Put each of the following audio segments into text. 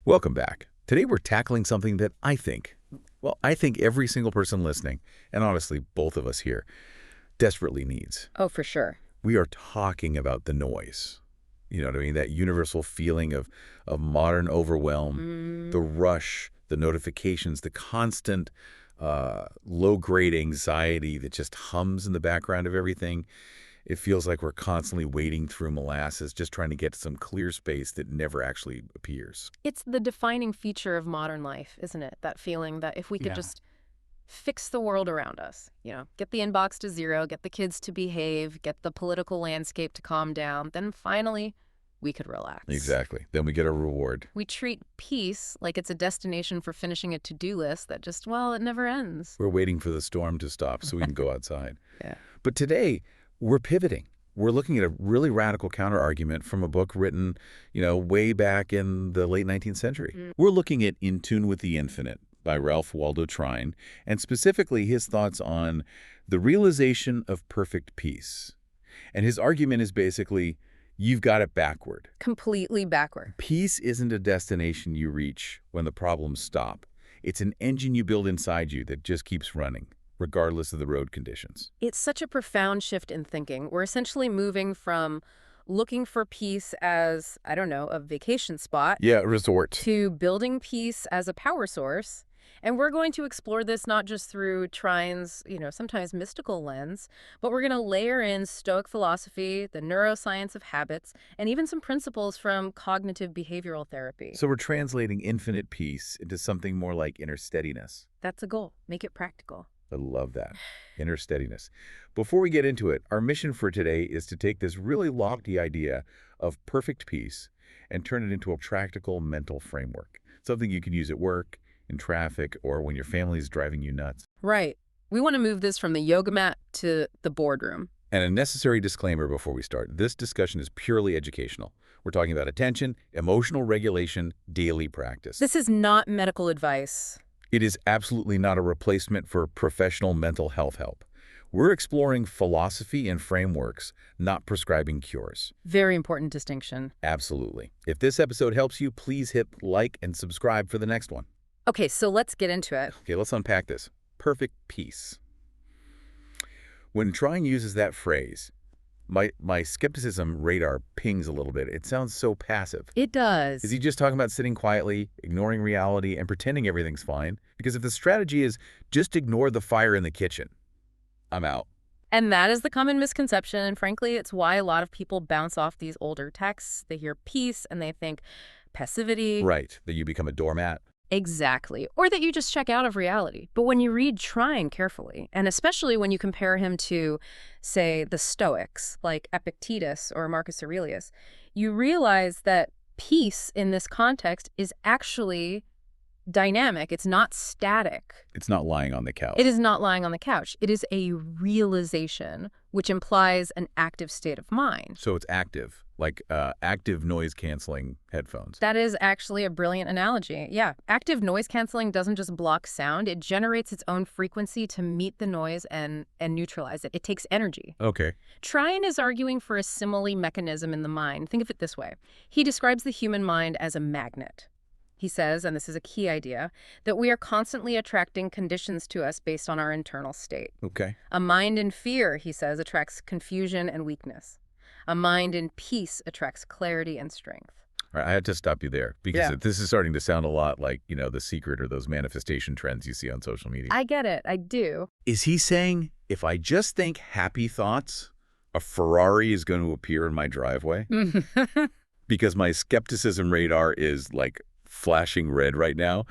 Welcome back. Today we're tackling something that I think every single person listening, and honestly both of us here, desperately needs. Oh, for sure. We are talking about the noise. You know what I mean? That universal feeling of modern overwhelm, the rush, the notifications, the constant low-grade anxiety that just hums in the background of everything. It feels like we're constantly wading through molasses, just trying to get to some clear space that never actually appears. It's the defining feature of modern life, isn't it? That feeling that if we could just fix the world around us, get the inbox to zero, get the kids to behave, get the political landscape to calm down, then finally we could relax. Exactly. Then we get a reward. We treat peace like it's a destination for finishing a to-do list that just, well, it never ends. We're waiting for the storm to stop so we can go outside. Yeah. But today, we're pivoting. We're looking at a really radical counterargument from a book written, way back in the late 19th century. We're looking at In Tune with the Infinite by Ralph Waldo Trine, and specifically his thoughts on the realization of perfect peace. And his argument is basically, you've got it backward. Completely backward. Peace isn't a destination you reach when the problems stop. It's an engine you build inside you that just keeps running, regardless of the road conditions. It's such a profound shift in thinking. We're essentially moving from looking for peace as, a vacation spot. Yeah, resort. To building peace as a power source. And we're going to explore this not just through Trine's, sometimes mystical lens, but we're going to layer in Stoic philosophy, the neuroscience of habits, and even some principles from cognitive behavioral therapy. So we're translating infinite peace into something more like inner steadiness. That's the goal. Make it practical. I love that. Inner steadiness. Before we get into it, our mission for today is to take this really lofty idea of perfect peace and turn it into a practical mental framework. Something you can use at work, in traffic, or when your family is driving you nuts. Right. We want to move this from the yoga mat to the boardroom. And a necessary disclaimer before we start. This discussion is purely educational. We're talking about attention, emotional regulation, daily practice. This is not medical advice. It is absolutely not a replacement for professional mental health help. We're exploring philosophy and frameworks, not prescribing cures. Very important distinction. Absolutely. If this episode helps you, please hit like and subscribe for the next one. Okay, so let's get into it. Okay, let's unpack this. Perfect peace. When Trine uses that phrase, my skepticism radar pings a little bit. It sounds so passive. It does. Is he just talking about sitting quietly, ignoring reality, and pretending everything's fine? Because if the strategy is just ignore the fire in the kitchen, I'm out. And that is the common misconception, and frankly, it's why a lot of people bounce off these older texts. They hear peace, and they think passivity. Right, that you become a doormat. Exactly. Or that you just check out of reality. But when you read Trine carefully, and especially when you compare him to, say, the Stoics, like Epictetus or Marcus Aurelius, you realize that peace in this context is actually dynamic. It's not static. It's not lying on the couch. It is not lying on the couch. It is a realization, which implies an active state of mind. So it's active, like active noise-canceling headphones. That is actually a brilliant analogy. Yeah, active noise canceling doesn't just block sound. It generates its own frequency to meet the noise and neutralize it. It takes energy. Okay. Trine is arguing for a simile mechanism in the mind. Think of it this way. He describes the human mind as a magnet. He says, and this is a key idea, that we are constantly attracting conditions to us based on our internal state. Okay. A mind in fear, he says, attracts confusion and weakness. A mind in peace attracts clarity and strength. All right, I had to stop you there because this is starting to sound a lot like, The Secret or those manifestation trends you see on social media. I get it. I do. Is he saying if I just think happy thoughts, a Ferrari is going to appear in my driveway? Because my skepticism radar is like flashing red right now.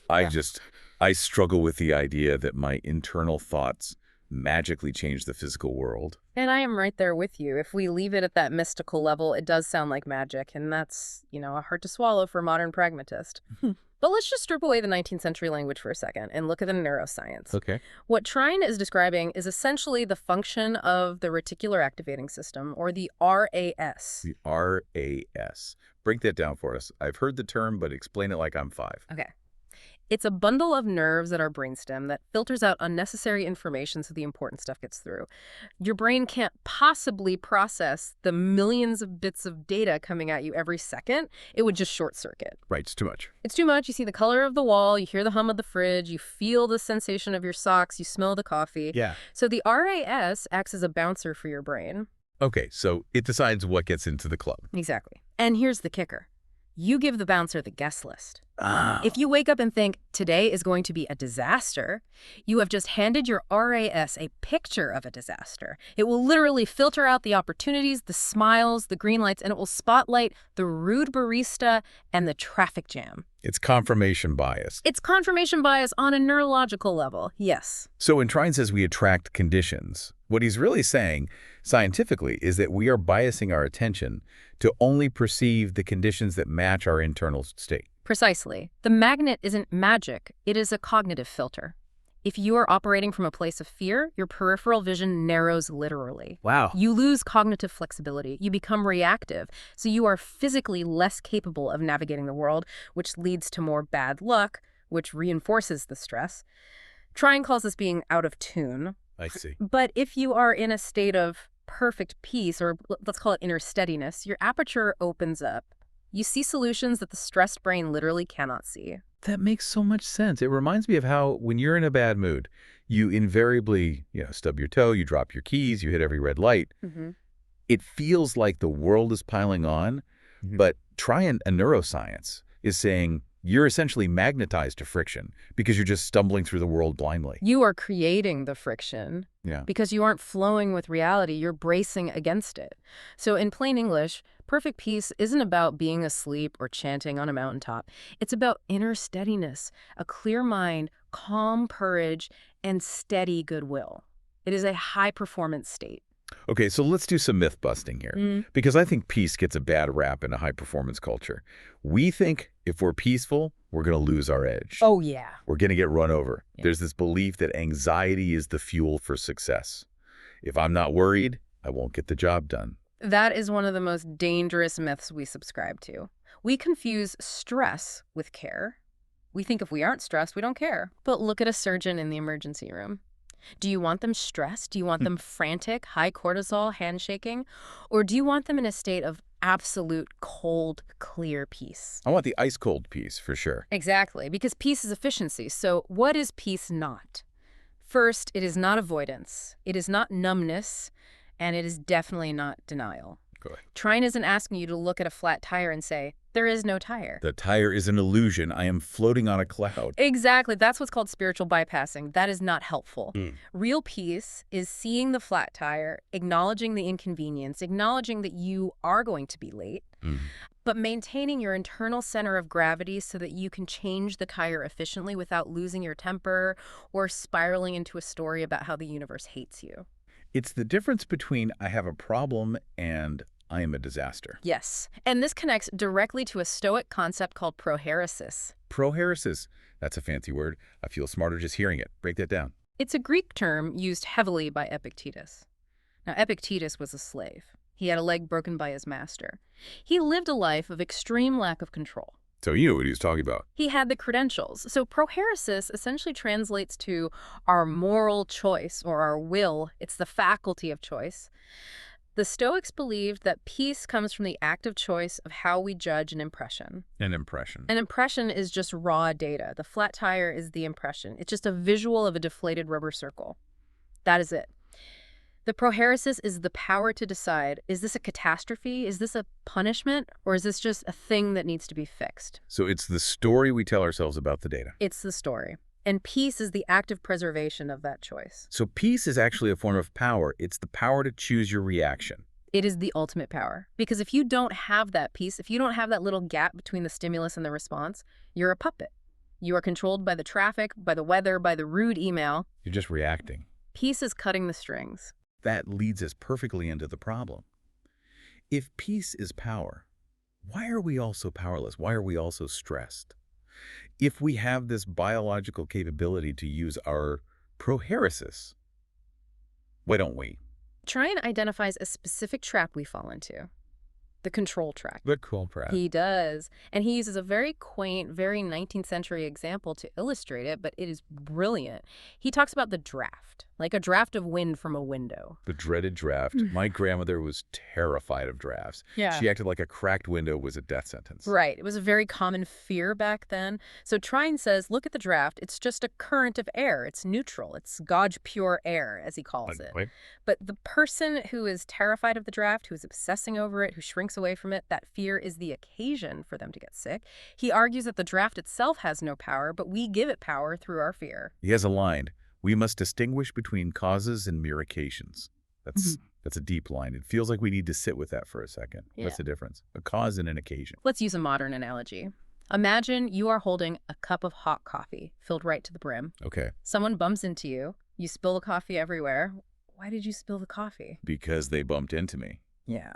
I struggle with the idea that my internal thoughts magically change the physical world. And I am right there with you. If we leave it at that mystical level, it does sound like magic, and that's, hard to swallow for a modern pragmatist. But let's just strip away the 19th century language for a second and look at the neuroscience. Okay. What Trine is describing is essentially the function of the reticular activating system, or the RAS. The RAS. Break that down for us. I've heard the term, but explain it like I'm 5. Okay. It's a bundle of nerves at our brainstem that filters out unnecessary information so the important stuff gets through. Your brain can't possibly process the millions of bits of data coming at you every second. It would just short circuit. Right, it's too much. It's too much. You see the color of the wall, you hear the hum of the fridge, you feel the sensation of your socks, you smell the coffee. Yeah. So the RAS acts as a bouncer for your brain. Okay, so it decides what gets into the club. Exactly. And here's the kicker. You give the bouncer the guest list. Ah. If you wake up and think, today is going to be a disaster, you have just handed your RAS a picture of a disaster. It will literally filter out the opportunities, the smiles, the green lights, and it will spotlight the rude barista and the traffic jam. It's confirmation bias. It's confirmation bias on a neurological level, yes. So when Trine says we attract conditions, what he's really saying scientifically is that we are biasing our attention to only perceive the conditions that match our internal state. Precisely. The magnet isn't magic. It is a cognitive filter. If you are operating from a place of fear, your peripheral vision narrows literally. Wow. You lose cognitive flexibility. You become reactive. So you are physically less capable of navigating the world, which leads to more bad luck, which reinforces the stress. Trine calls this being out of tune. I see. But if you are in a state of perfect peace, or let's call it inner steadiness, your aperture opens up. You see solutions that the stressed brain literally cannot see. That makes so much sense. It reminds me of how when you're in a bad mood, you invariably, stub your toe, you drop your keys, you hit every red light. Mm-hmm. It feels like the world is piling on, but Trine and neuroscience is saying you're essentially magnetized to friction because you're just stumbling through the world blindly. You are creating the friction. Yeah. Because you aren't flowing with reality, you're bracing against it. So in plain English, perfect peace isn't about being asleep or chanting on a mountaintop. It's about inner steadiness, a clear mind, calm courage, and steady goodwill. It is a high-performance state. Okay, so let's do some myth busting here, because I think peace gets a bad rap in a high-performance culture. We think if we're peaceful, we're going to lose our edge. Oh, yeah. We're going to get run over. Yeah. There's this belief that anxiety is the fuel for success. If I'm not worried, I won't get the job done. That is one of the most dangerous myths we subscribe to. We confuse stress with care. We think if we aren't stressed, we don't care. But look at a surgeon in the emergency room. Do you want them stressed? Do you want them frantic, high cortisol, handshaking? Or do you want them in a state of absolute cold, clear peace? I want the ice-cold peace, for sure. Exactly, because peace is efficiency. So what is peace not? First, it is not avoidance. It is not numbness. And it is definitely not denial. Good. Trine isn't asking you to look at a flat tire and say, there is no tire. The tire is an illusion. I am floating on a cloud. Exactly. That's what's called spiritual bypassing. That is not helpful. Real peace is seeing the flat tire, acknowledging the inconvenience, acknowledging that you are going to be late, but maintaining your internal center of gravity so that you can change the tire efficiently without losing your temper or spiraling into a story about how the universe hates you. It's the difference between I have a problem and I am a disaster. Yes. And this connects directly to a Stoic concept called prohairesis. Prohairesis. That's a fancy word. I feel smarter just hearing it. Break that down. It's a Greek term used heavily by Epictetus. Now, Epictetus was a slave. He had a leg broken by his master. He lived a life of extreme lack of control. So you know what he was talking about. He had the credentials. So prohairesis essentially translates to our moral choice or our will. It's the faculty of choice. The Stoics believed that peace comes from the active choice of how we judge an impression. An impression. An impression is just raw data. The flat tire is the impression. It's just a visual of a deflated rubber circle. That is it. The prohairesis is the power to decide, is this a catastrophe? Is this a punishment? Or is this just a thing that needs to be fixed? So it's the story we tell ourselves about the data. It's the story. And peace is the active preservation of that choice. So peace is actually a form of power. It's the power to choose your reaction. It is the ultimate power. Because if you don't have that peace, if you don't have that little gap between the stimulus and the response, you're a puppet. You are controlled by the traffic, by the weather, by the rude email. You're just reacting. Peace is cutting the strings. That leads us perfectly into the problem. If peace is power, why are we all so powerless? Why are we all so stressed? If we have this biological capability to use our prohairesis, why don't we? Trine identifies a specific trap we fall into. The control track. The cool prat. He does. And he uses a very quaint, very 19th century example to illustrate it, but it is brilliant. He talks about the draft, like a draft of wind from a window. The dreaded draft. My grandmother was terrified of drafts. Yeah. She acted like a cracked window was a death sentence. Right. It was a very common fear back then. So Trine says, look at the draft. It's just a current of air. It's neutral. It's God's pure air, as he calls it. Wait. But the person who is terrified of the draft, who is obsessing over it, who shrinks away from it, that fear is the occasion for them to get sick. He argues that the draft itself has no power, but we give it power through our fear. He has a line. We must distinguish between causes and mere occasions. That's a deep line. It feels like we need to sit with that for a second. Yeah. What's the difference? A cause and an occasion. Let's use a modern analogy. Imagine you are holding a cup of hot coffee filled right to the brim. Okay. Someone bumps into you. You spill the coffee everywhere. Why did you spill the coffee? Because they bumped into me. Yeah,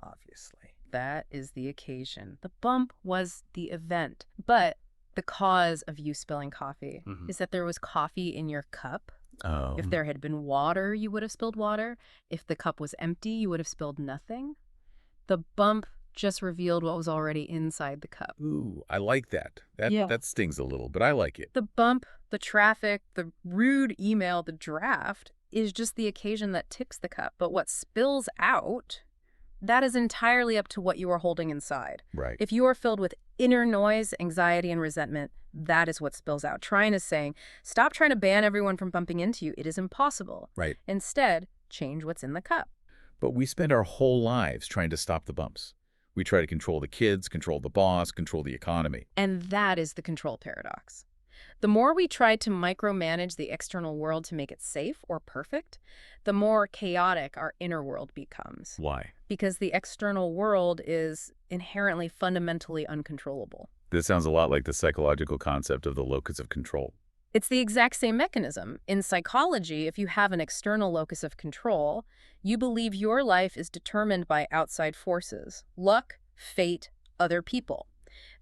obviously. That is the occasion. The bump was the event. But the cause of you spilling coffee is that there was coffee in your cup. Oh. If there had been water, you would have spilled water. If the cup was empty, you would have spilled nothing. The bump just revealed what was already inside the cup. Ooh, I like that. Yeah. That stings a little, but I like it. The bump, the traffic, the rude email, the draft is just the occasion that tips the cup. But what spills out, that is entirely up to what you are holding inside. Right. If you are filled with inner noise, anxiety, and resentment, that is what spills out. Trine is saying, stop trying to ban everyone from bumping into you. It is impossible. Right. Instead, change what's in the cup. But we spend our whole lives trying to stop the bumps. We try to control the kids, control the boss, control the economy. And that is the control paradox. The more we try to micromanage the external world to make it safe or perfect, the more chaotic our inner world becomes. Why? Because the external world is inherently fundamentally uncontrollable. This sounds a lot like the psychological concept of the locus of control. It's the exact same mechanism. In psychology, if you have an external locus of control, you believe your life is determined by outside forces, luck, fate, other people.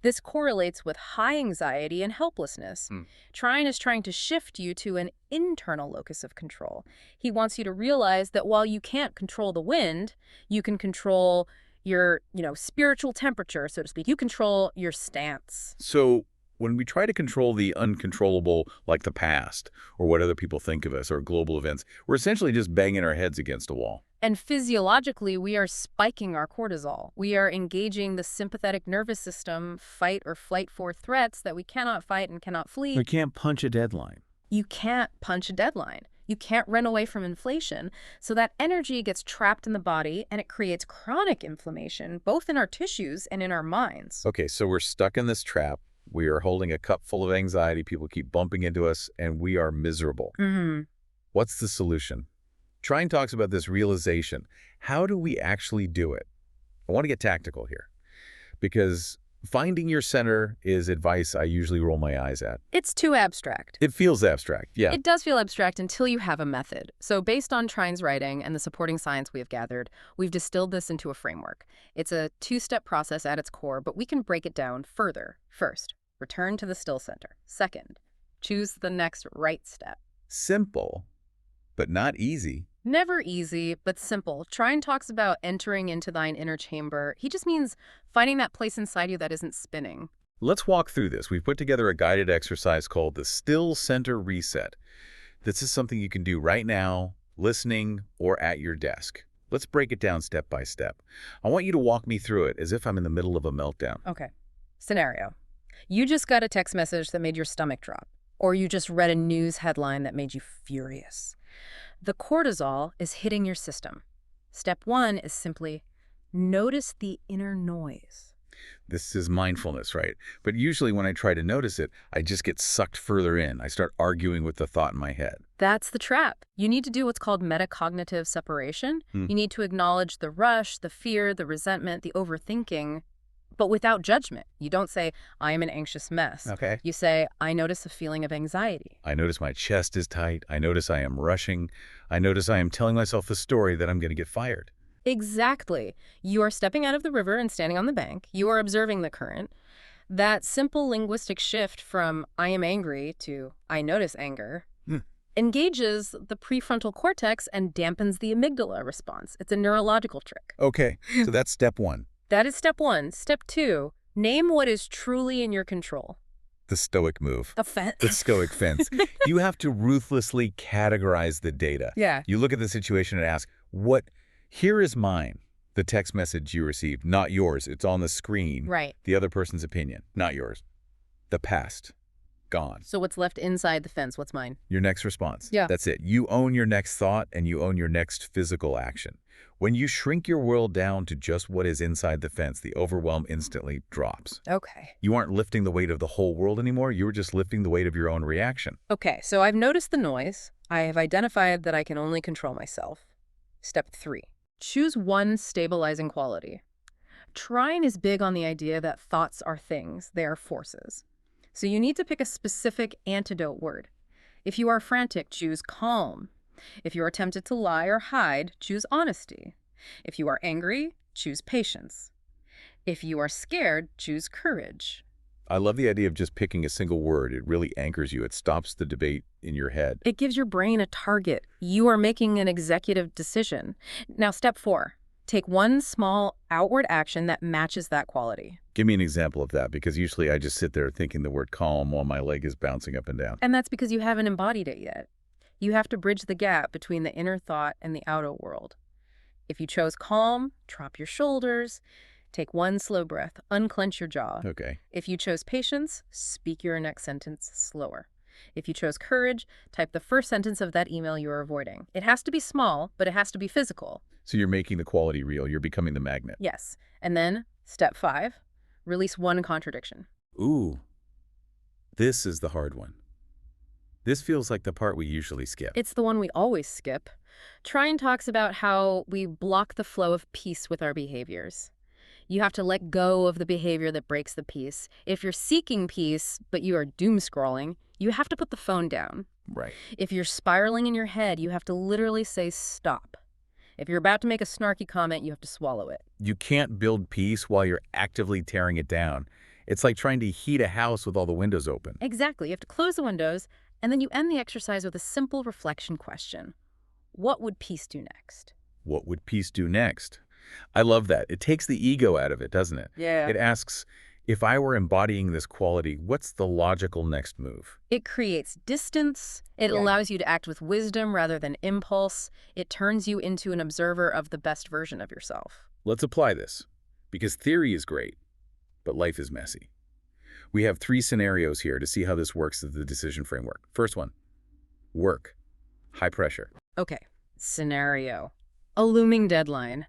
This correlates with high anxiety and helplessness. Trine is trying to shift you to an internal locus of control. He wants you to realize that while you can't control the wind, you can control your, spiritual temperature, so to speak. You control your stance. So when we try to control the uncontrollable, like the past, or what other people think of us, or global events, we're essentially just banging our heads against a wall. And physiologically, we are spiking our cortisol. We are engaging the sympathetic nervous system, fight or flight for threats that we cannot fight and cannot flee. We can't punch a deadline. You can't punch a deadline. You can't run away from inflation. So that energy gets trapped in the body and it creates chronic inflammation, both in our tissues and in our minds. Okay, so we're stuck in this trap. We are holding a cup full of anxiety. People keep bumping into us, and we are miserable. What's the solution? Trine talks about this realization. How do we actually do it? I want to get tactical here, because finding your center is advice I usually roll my eyes at. It's too abstract. It feels abstract, yeah. It does feel abstract until you have a method. So based on Trine's writing and the supporting science we have gathered, we've distilled this into a framework. It's a two-step process at its core, but we can break it down further. First, return to the still center. Second, choose the next right step. Simple, but not easy. Never easy, but simple. Trine talks about entering into thine inner chamber. He just means finding that place inside you that isn't spinning. Let's walk through this. We've put together a guided exercise called the Still Center Reset. This is something you can do right now, listening, or at your desk. Let's break it down step by step. I want you to walk me through it as if I'm in the middle of a meltdown. Okay. Scenario. You just got a text message that made your stomach drop, or you just read a news headline that made you furious. The cortisol is hitting your system. Step one is simply notice the inner noise. This is mindfulness, right? But usually when I try to notice it, I just get sucked further in. I start arguing with the thought in my head. That's the trap. You need to do what's called metacognitive separation. You need to acknowledge the rush, the fear, the resentment, the overthinking, but without judgment. You don't say, I am an anxious mess. Okay. You say, I notice a feeling of anxiety. I notice my chest is tight. I notice I am rushing. I notice I am telling myself the story that I'm going to get fired. Exactly. You are stepping out of the river and standing on the bank. You are observing the current. That simple linguistic shift from I am angry to I notice anger engages the prefrontal cortex and dampens the amygdala response. It's a neurological trick. Okay, so that's step one. That is step one. Step two, name what is truly in your control. The stoic move. The fence. The stoic fence. You have to ruthlessly categorize the data. Yeah. You look at the situation and ask, here is mine. The text message you received, not yours. It's on the screen. Right. The other person's opinion, not yours. The past, gone. So what's left inside the fence? What's mine? Your next response. Yeah. That's it. You own your next thought and you own your next physical action. When you shrink your world down to just what is inside the fence, the overwhelm instantly drops. Okay. You aren't lifting the weight of the whole world anymore. You're just lifting the weight of your own reaction. Okay, so I've noticed the noise. I have identified that I can only control myself. Step three, choose one stabilizing quality. Trine is big on the idea that thoughts are things, they are forces. So you need to pick a specific antidote word. If you are frantic, choose calm. If you are tempted to lie or hide, choose honesty. If you are angry, choose patience. If you are scared, choose courage. I love the idea of just picking a single word. It really anchors you. It stops the debate in your head. It gives your brain a target. You are making an executive decision. Now, step four, take one small outward action that matches that quality. Give me an example of that, because usually I just sit there thinking the word calm while my leg is bouncing up and down. And that's because you haven't embodied it yet. You have to bridge the gap between the inner thought and the outer world. If you chose calm, drop your shoulders, take one slow breath, unclench your jaw. Okay. If you chose patience, speak your next sentence slower. If you chose courage, type the first sentence of that email you are avoiding. It has to be small, but it has to be physical. So you're making the quality real. You're becoming the magnet. Yes. And then, step five, release one contradiction. Ooh, this is the hard one. This feels like the part we usually skip. It's the one we always skip. Trine talks about how we block the flow of peace with our behaviors. You have to let go of the behavior that breaks the peace. If you're seeking peace, but you are doom scrolling, you have to put the phone down. Right. If you're spiraling in your head, you have to literally say stop. If you're about to make a snarky comment, you have to swallow it. You can't build peace while you're actively tearing it down. It's like trying to heat a house with all the windows open. Exactly. You have to close the windows, and then you end the exercise with a simple reflection question. What would peace do next? What would peace do next? I love that. It takes the ego out of it, doesn't it? Yeah. It asks, if I were embodying this quality, what's the logical next move? It creates distance. It allows you to act with wisdom rather than impulse. It turns you into an observer of the best version of yourself. Let's apply this, because theory is great, but life is messy. We have 3 scenarios here to see how this works as the decision framework. First one, work, high pressure. Okay, scenario. A looming deadline.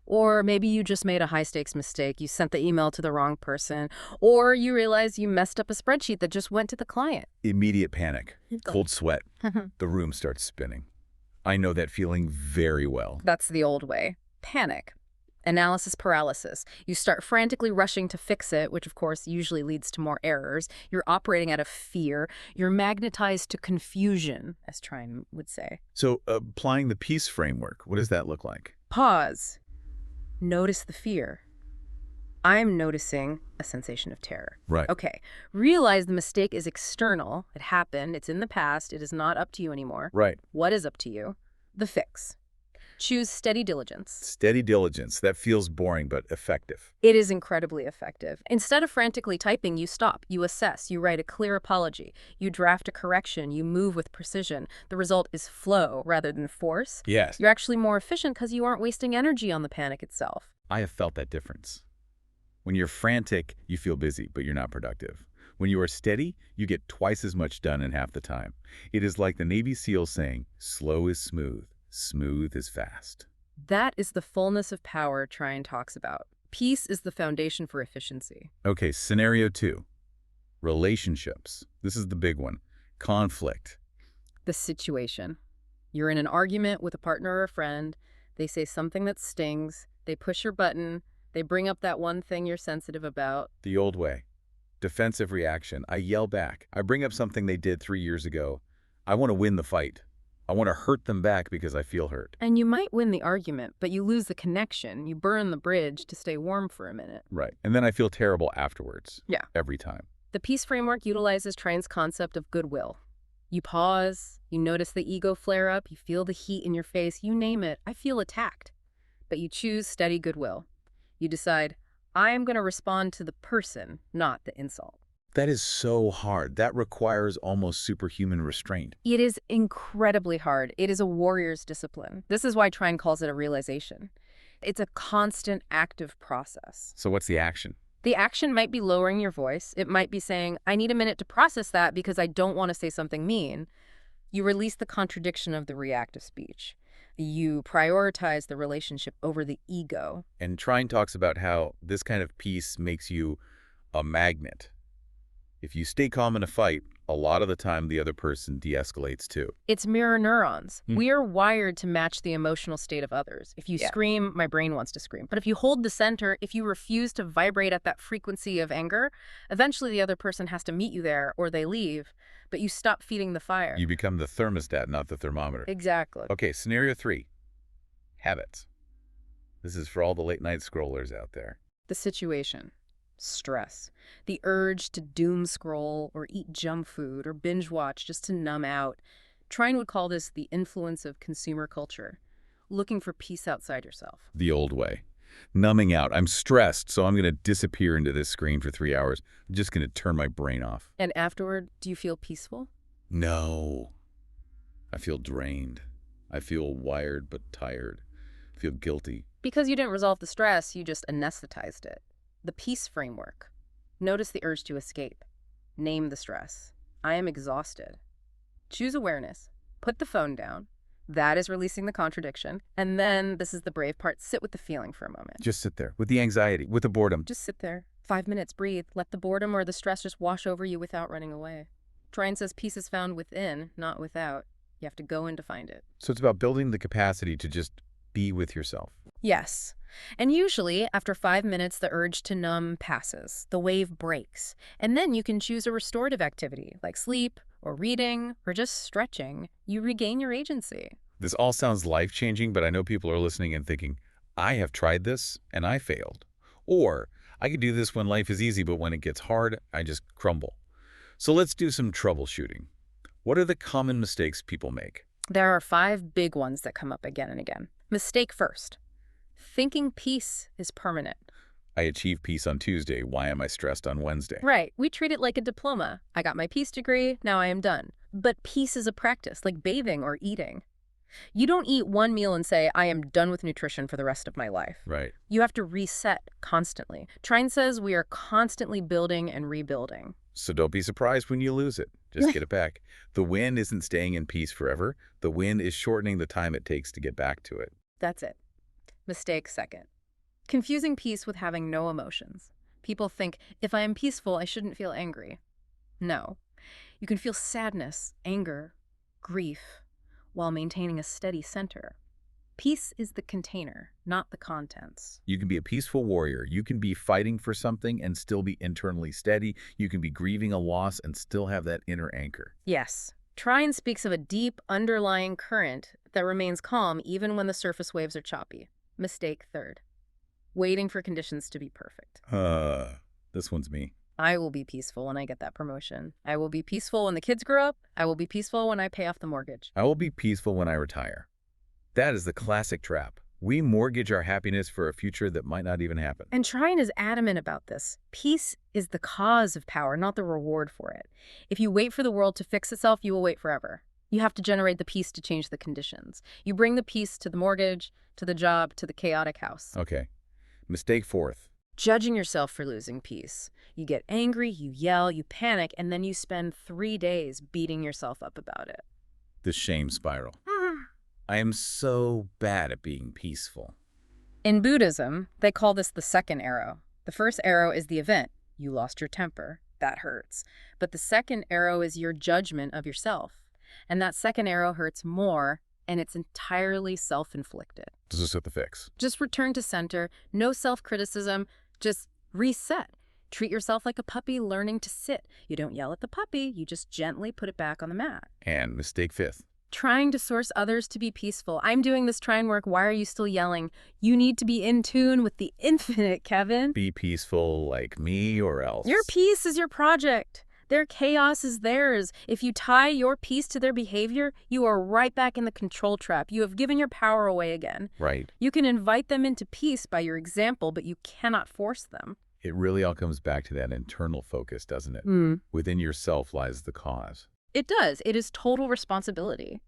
Or maybe you just made a high-stakes mistake. You sent the email to the wrong person. Or you realize you messed up a spreadsheet that just went to the client. Immediate panic, cold sweat, the room starts spinning. I know that feeling very well. That's the old way. Panic. Analysis paralysis. You start frantically rushing to fix it, which of course usually leads to more errors. You're operating out of fear. You're magnetized to confusion, as Trine would say. So applying the peace framework, what does that look like? Pause. Notice the fear. I'm noticing a sensation of terror. Right. Okay. Realize the mistake is external. It happened. It's in the past. It is not up to you anymore. Right. What is up to you? The fix. Choose steady diligence. Steady diligence. That feels boring, but effective. It is incredibly effective. Instead of frantically typing, you stop, you assess, you write a clear apology, you draft a correction, you move with precision. The result is flow rather than force. Yes. You're actually more efficient because you aren't wasting energy on the panic itself. I have felt that difference. When you're frantic, you feel busy, but you're not productive. When you are steady, you get twice as much done in half the time. It is like the Navy SEAL saying, slow is smooth. Smooth is fast. That is the fullness of power Trine talks about. Peace is the foundation for efficiency. Okay, scenario 2. Relationships. This is the big one. Conflict. The situation. You're in an argument with a partner or a friend. They say something that stings. They push your button. They bring up that one thing you're sensitive about. The old way. Defensive reaction. I yell back. I bring up something they did 3 years ago. I want to win the fight. I want to hurt them back because I feel hurt. And you might win the argument, but you lose the connection. You burn the bridge to stay warm for a minute. Right. And then I feel terrible afterwards. Yeah. Every time. The peace framework utilizes Trine's concept of goodwill. You pause, you notice the ego flare up, you feel the heat in your face, you name it. I feel attacked. But you choose steady goodwill. You decide, I am going to respond to the person, not the insult. That is so hard. That requires almost superhuman restraint. It is incredibly hard. It is a warrior's discipline. This is why Trine calls it a realization. It's a constant active process. So what's the action? The action might be lowering your voice. It might be saying, I need a minute to process that because I don't want to say something mean. You release the contradiction of the reactive speech. You prioritize the relationship over the ego. And Trine talks about how this kind of peace makes you a magnet. If you stay calm in a fight, a lot of the time the other person de-escalates too. It's mirror neurons. We are wired to match the emotional state of others. If you scream, my brain wants to scream. But if you hold the center, if you refuse to vibrate at that frequency of anger, eventually the other person has to meet you there or they leave, but you stop feeding the fire. You become the thermostat, not the thermometer. Exactly. Okay, scenario 3. Habits. This is for all the late-night scrollers out there. The situation. Stress. The urge to doom scroll or eat junk food or binge watch just to numb out. Trine would call this the influence of consumer culture. Looking for peace outside yourself. The old way. Numbing out. I'm stressed, so I'm going to disappear into this screen for 3 hours. I'm just going to turn my brain off. And afterward, do you feel peaceful? No. I feel drained. I feel wired but tired. I feel guilty. Because you didn't resolve the stress, you just anesthetized it. The peace framework. Notice the urge to escape. Name the stress. I am exhausted. Choose awareness. Put the phone down. That is releasing the contradiction. And then, this is the brave part, sit with the feeling for a moment. Just sit there with the anxiety, with the boredom. Just sit there. 5 minutes, breathe. Let the boredom or the stress just wash over you without running away. Trine says peace is found within, not without. You have to go in to find it. So it's about building the capacity to just be with yourself. Yes. And usually, after 5 minutes, the urge to numb passes. The wave breaks. And then you can choose a restorative activity, like sleep, or reading, or just stretching. You regain your agency. This all sounds life-changing, but I know people are listening and thinking, I have tried this, and I failed. Or, I could do this when life is easy, but when it gets hard, I just crumble. So let's do some troubleshooting. What are the common mistakes people make? There are 5 big ones that come up again and again. Mistake first. Thinking peace is permanent. I achieved peace on Tuesday. Why am I stressed on Wednesday? Right. We treat it like a diploma. I got my peace degree, now I am done. But peace is a practice, like bathing or eating. You don't eat one meal and say, I am done with nutrition for the rest of my life. Right. You have to reset constantly. Trine says we are constantly building and rebuilding. So don't be surprised when you lose it. Just get it back. The win isn't staying in peace forever. The win is shortening the time it takes to get back to it. That's it. Mistake second. Confusing peace with having no emotions. People think, if I am peaceful, I shouldn't feel angry. No. You can feel sadness, anger, grief, while maintaining a steady center. Peace is the container, not the contents. You can be a peaceful warrior. You can be fighting for something and still be internally steady. You can be grieving a loss and still have that inner anchor. Yes. Trine speaks of a deep, underlying current that remains calm even when the surface waves are choppy. Mistake third. Waiting for conditions to be perfect. This one's me. I will be peaceful when I get that promotion. I will be peaceful when the kids grow up. I will be peaceful when I pay off the mortgage. I will be peaceful when I retire. That is the classic trap. We mortgage our happiness for a future that might not even happen. And Trine is adamant about this. Peace is the cause of power, not the reward for it. If you wait for the world to fix itself, you will wait forever. You have to generate the peace to change the conditions. You bring the peace to the mortgage, to the job, to the chaotic house. Okay. Mistake fourth. Judging yourself for losing peace. You get angry, you yell, you panic, and then you spend 3 days beating yourself up about it. The shame spiral. I am so bad at being peaceful. In Buddhism, they call this the second arrow. The first arrow is the event. You lost your temper. That hurts. But the second arrow is your judgment of yourself. And that second arrow hurts more, and it's entirely self-inflicted. This is the fix. Just return to center. No self-criticism. Just reset. Treat yourself like a puppy learning to sit. You don't yell at the puppy. You just gently put it back on the mat. And mistake fifth. Trying to source others to be peaceful. I'm doing this Trine work. Why are you still yelling? You need to be in tune with the infinite, Kevin. Be peaceful like me or else. Your peace is your project. Their chaos is theirs. If you tie your peace to their behavior, you are right back in the control trap. You have given your power away again. Right. You can invite them into peace by your example, but you cannot force them. It really all comes back to that internal focus, doesn't it? Within yourself lies the cause. It does. It is total responsibility.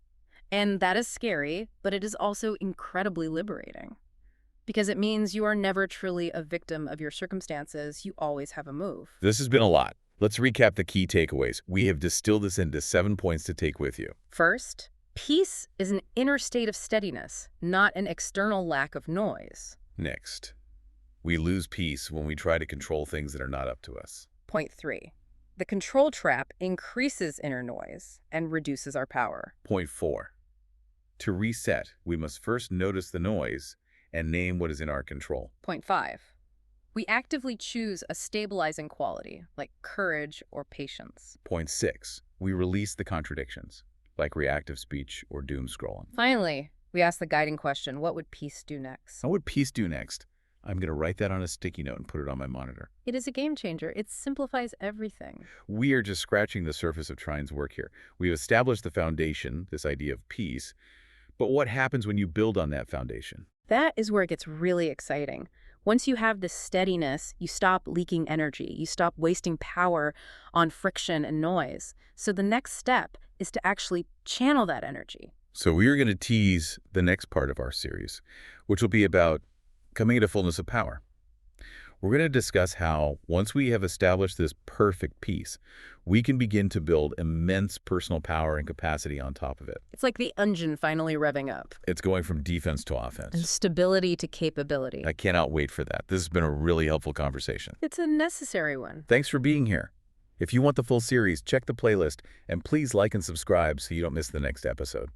And that is scary, but it is also incredibly liberating. Because it means you are never truly a victim of your circumstances. You always have a move. This has been a lot. Let's recap the key takeaways. We have distilled this into 7 points to take with you. First, peace is an inner state of steadiness, not an external lack of noise. Next, we lose peace when we try to control things that are not up to us. Point 3. The control trap increases inner noise and reduces our power. Point 4. To reset, we must first notice the noise and name what is in our control. Point 5. We actively choose a stabilizing quality, like courage or patience. Point 6. We release the contradictions, like reactive speech or doom scrolling. Finally, we ask the guiding question, what would peace do next? What would peace do next? I'm going to write that on a sticky note and put it on my monitor. It is a game changer. It simplifies everything. We are just scratching the surface of Trine's work here. We've established the foundation, this idea of peace. But what happens when you build on that foundation? That is where it gets really exciting. Once you have this steadiness, you stop leaking energy. You stop wasting power on friction and noise. So the next step is to actually channel that energy. So we are going to tease the next part of our series, which will be about coming into fullness of power. We're going to discuss how, once we have established this perfect peace, we can begin to build immense personal power and capacity on top of it. It's like the engine finally revving up. It's going from defense to And offense. stability to capability. I cannot wait for that. This has been a really helpful conversation. It's a necessary one. Thanks for being here. If you want the full series, check the playlist, and please like and subscribe so you don't miss the next episode.